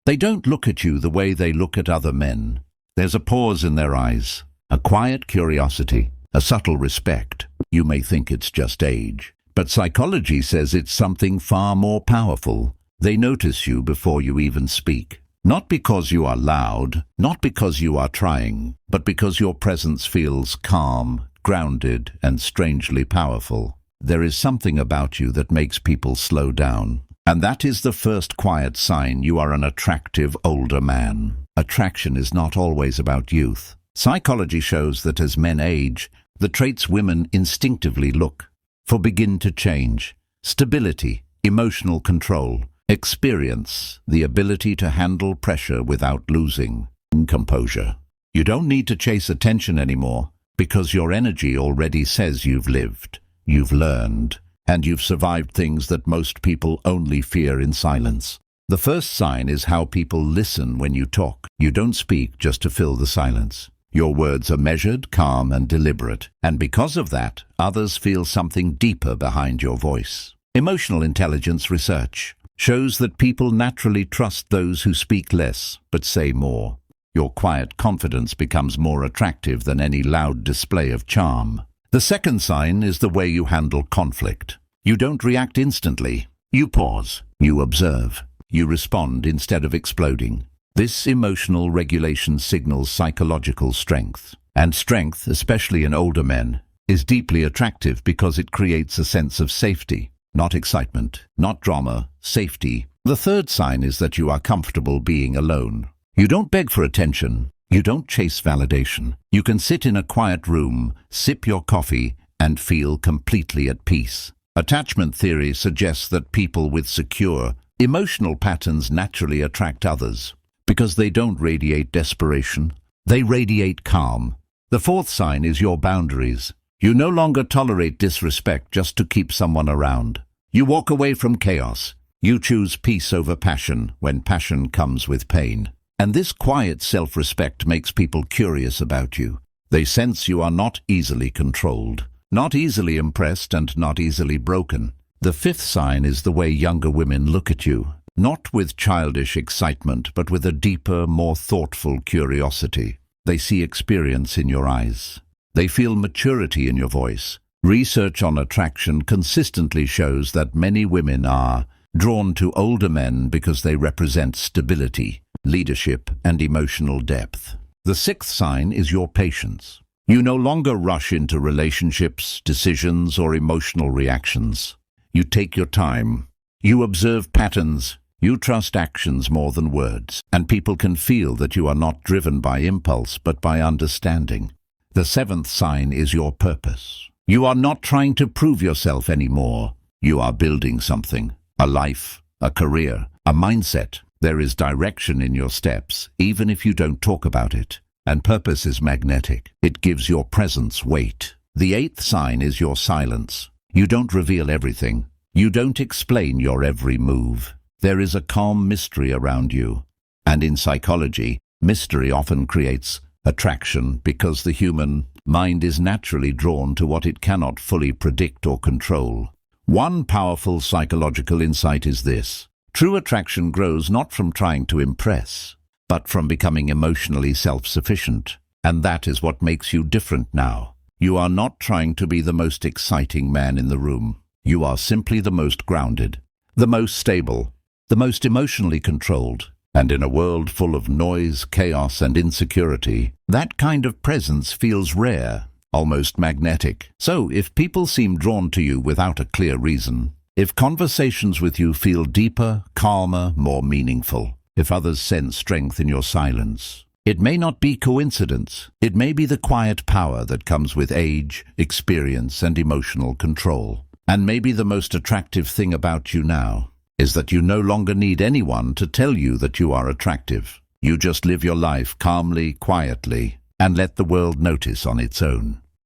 They don't look at you the way they look at other men. There's a pause in their eyes, a quiet curiosity, a subtle respect. You may think it's just age, but psychology says it's something far more powerful. They notice you before you even speak. Not because you are loud, not because you are trying, but because your presence feels calm, grounded, and strangely powerful. There is something about you that makes people slow down. And that is the first quiet sign you are an attractive older man. Attraction is not always about youth. Psychology shows that as men age, the traits women instinctively look for begin to change. Stability, emotional control, experience, the ability to handle pressure without losing composure. You don't need to chase attention anymore because your energy already says you've lived, you've learned, and you've survived things that most people only fear in silence. The first sign is how people listen when you talk. You don't speak just to fill the silence. Your words are measured, calm, and deliberate, and because of that, others feel something deeper behind your voice. Emotional intelligence research shows that people naturally trust those who speak less but say more. Your quiet confidence becomes more attractive than any loud display of charm. The second sign is the way you handle conflict. You don't react instantly. You pause. You observe. You respond instead of exploding. This emotional regulation signals psychological strength. And strength, especially in older men, is deeply attractive because it creates a sense of safety. Not excitement, not drama, safety. The third sign is that you are comfortable being alone. You don't beg for attention. You don't chase validation. You can sit in a quiet room, sip your coffee, and feel completely at peace. Attachment theory suggests that people with secure, emotional patterns naturally attract others because they don't radiate desperation. They radiate calm. The fourth sign is your boundaries. You no longer tolerate disrespect just to keep someone around. You walk away from chaos. You choose peace over passion when passion comes with pain. And this quiet self-respect makes people curious about you. They sense you are not easily controlled, not easily impressed, and not easily broken. The fifth sign is the way younger women look at you, not with childish excitement, but with a deeper, more thoughtful curiosity. They see experience in your eyes. They feel maturity in your voice. Research on attraction consistently shows that many women are drawn to older men because they represent stability, leadership, and emotional depth. The sixth sign is your patience. You no longer rush into relationships, decisions, or emotional reactions. You take your time. You observe patterns. You trust actions more than words. And people can feel that you are not driven by impulse, but by understanding. The seventh sign is your purpose. You are not trying to prove yourself anymore. You are building something, a life, a career, a mindset. There is direction in your steps, even if you don't talk about it. And purpose is magnetic. It gives your presence weight. The eighth sign is your silence. You don't reveal everything. You don't explain your every move. There is a calm mystery around you. And in psychology, mystery often creates attraction because the human mind is naturally drawn to what it cannot fully predict or control. One powerful psychological insight is this: true attraction grows not from trying to impress, but from becoming emotionally self-sufficient. And that is what makes you different now. You are not trying to be the most exciting man in the room. You are simply the most grounded, the most stable, the most emotionally controlled. And in a world full of noise, chaos, and insecurity, that kind of presence feels rare, almost magnetic. So, if people seem drawn to you without a clear reason, if conversations with you feel deeper, calmer, more meaningful, if others sense strength in your silence, it may not be coincidence. It may be the quiet power that comes with age, experience, and emotional control. And maybe the most attractive thing about you now is that you no longer need anyone to tell you that you are attractive. You just live your life calmly, quietly, and let the world notice on its own.